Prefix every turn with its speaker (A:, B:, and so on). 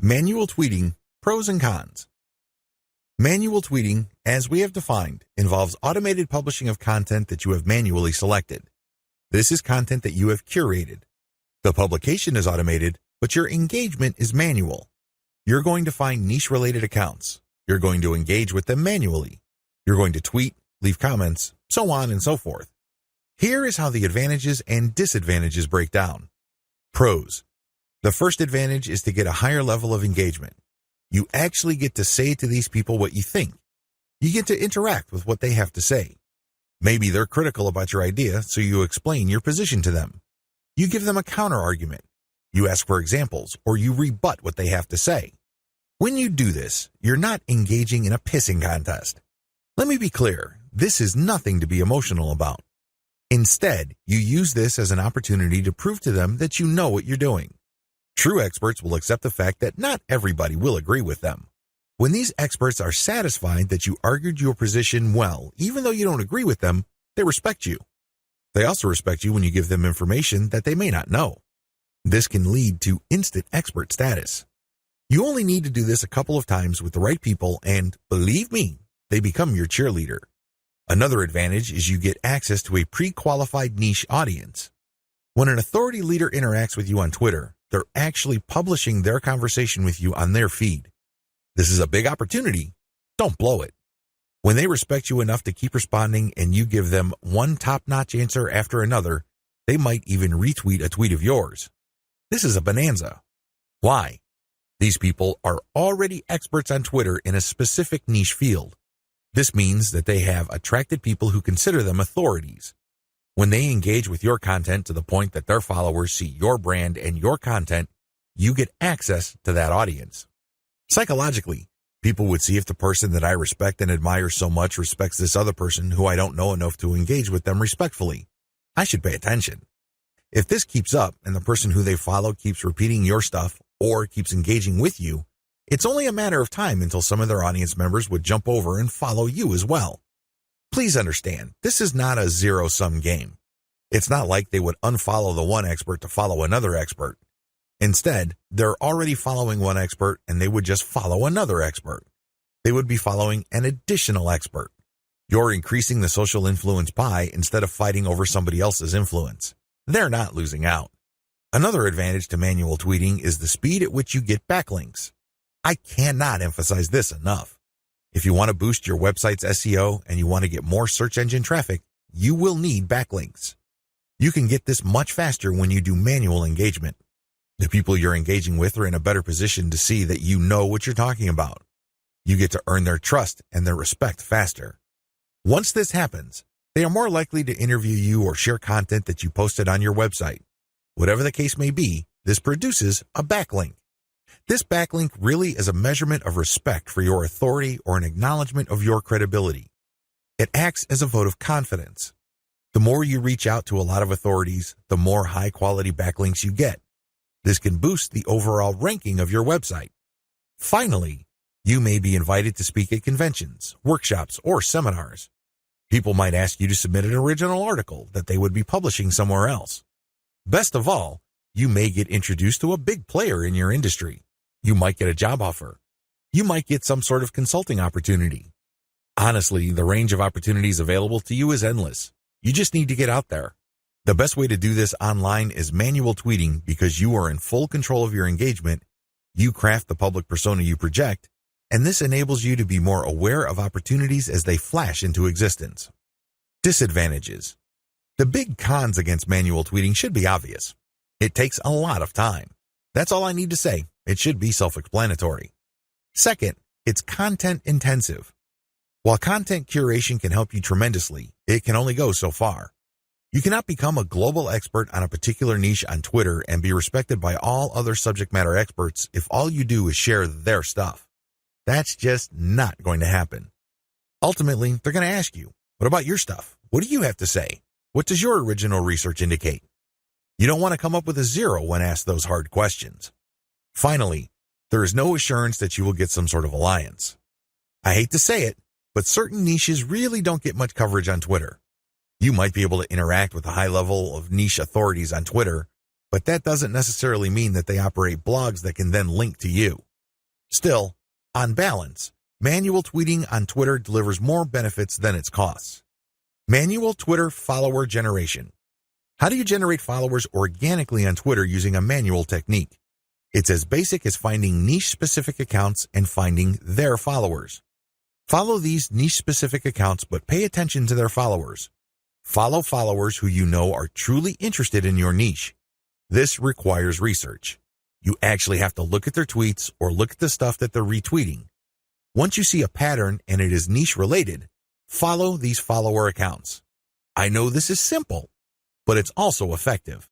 A: Manual tweeting, pros and cons. Manual tweeting, as we have defined, involves automated publishing of content that you have manually selected. This is content that you have curated. The publication is automated, but your engagement is manual. You're going to find niche-related accounts. You're going to engage with them manually. You're going to tweet, leave comments, so on and so forth. Here is how the advantages and disadvantages break down. Pros. The first advantage is to get a higher level of engagement. You actually get to say to these people what you think. You get to interact with what they have to say. Maybe they're critical about your idea, so you explain your position to them. You give them a counter-argument. You ask for examples, or you rebut what they have to say. When you do this, you're not engaging in a pissing contest. Let me be clear, this is nothing to be emotional about. Instead, you use this as an opportunity to prove to them that you know what you're doing. True experts will accept the fact that not everybody will agree with them. When these experts are satisfied that you argued your position well, even though you don't agree with them, they respect you. They also respect you when you give them information that they may not know. This can lead to instant expert status. You only need to do this a couple of times with the right people and, believe me, they become your cheerleader. Another advantage is you get access to a pre-qualified niche audience. When an authority leader interacts with you on Twitter, they're actually publishing their conversation with you on their feed. This is a big opportunity. Don't blow it. When they respect you enough to keep responding and you give them one top-notch answer after another, they might even retweet a tweet of yours. This is a bonanza. Why? These people are already experts on Twitter in a specific niche field. This means that they have attracted people who consider them authorities. When they engage with your content to the point that their followers see your brand and your content, you get access to that audience. Psychologically, people would see if the person that I respect and admire so much respects this other person who I don't know enough to engage with them respectfully. I should pay attention. If this keeps up and the person who they follow keeps repeating your stuff or keeps engaging with you, it's only a matter of time until some of their audience members would jump over and follow you as well. Please understand, this is not a zero-sum game. It's not like they would unfollow the one expert to follow another expert. Instead, they're already following one expert and they would just follow another expert. They would be following an additional expert. You're increasing the social influence pie instead of fighting over somebody else's influence. They're not losing out. Another advantage to manual tweeting is the speed at which you get backlinks. I cannot emphasize this enough. If you want to boost your website's SEO and you want to get more search engine traffic, you will need backlinks. You can get this much faster when you do manual engagement. The people you're engaging with are in a better position to see that you know what you're talking about. You get to earn their trust and their respect faster. Once this happens, they are more likely to interview you or share content that you posted on your website. Whatever the case may be, this produces a backlink. This backlink really is a measurement of respect for your authority or an acknowledgement of your credibility. It acts as a vote of confidence. The more you reach out to a lot of authorities, the more high-quality backlinks you get. This can boost the overall ranking of your website. Finally, you may be invited to speak at conventions, workshops, or seminars. People might ask you to submit an original article that they would be publishing somewhere else. Best of all, you may get introduced to a big player in your industry. You might get a job offer. You might get some sort of consulting opportunity. Honestly, the range of opportunities available to you is endless. You just need to get out there. The best way to do this online is manual tweeting because you are in full control of your engagement, you craft the public persona you project, and this enables you to be more aware of opportunities as they flash into existence. Disadvantages. The big cons against manual tweeting should be obvious. It takes a lot of time. That's all I need to say. It should be self-explanatory. Second, it's content intensive. While content curation can help you tremendously, it can only go so far. You cannot become a global expert on a particular niche on Twitter and be respected by all other subject matter experts if all you do is share their stuff. That's just not going to happen. Ultimately, they're going to ask you, what about your stuff? What do you have to say? What does your original research indicate? You don't want to come up with a zero when asked those hard questions. Finally, there is no assurance that you will get some sort of alliance. I hate to say it, but certain niches really don't get much coverage on Twitter. You might be able to interact with a high level of niche authorities on Twitter, but that doesn't necessarily mean that they operate blogs that can then link to you. Still, on balance, manual tweeting on Twitter delivers more benefits than its costs. Manual Twitter follower generation. How do you generate followers organically on Twitter using a manual technique? It's as basic as finding niche-specific accounts and finding their followers. Follow these niche-specific accounts, but pay attention to their followers. Follow followers who you know are truly interested in your niche. This requires research. You actually have to look at their tweets or look at the stuff that they're retweeting. Once you see a pattern and it is niche-related, follow these follower accounts. I know this is simple, but it's also effective.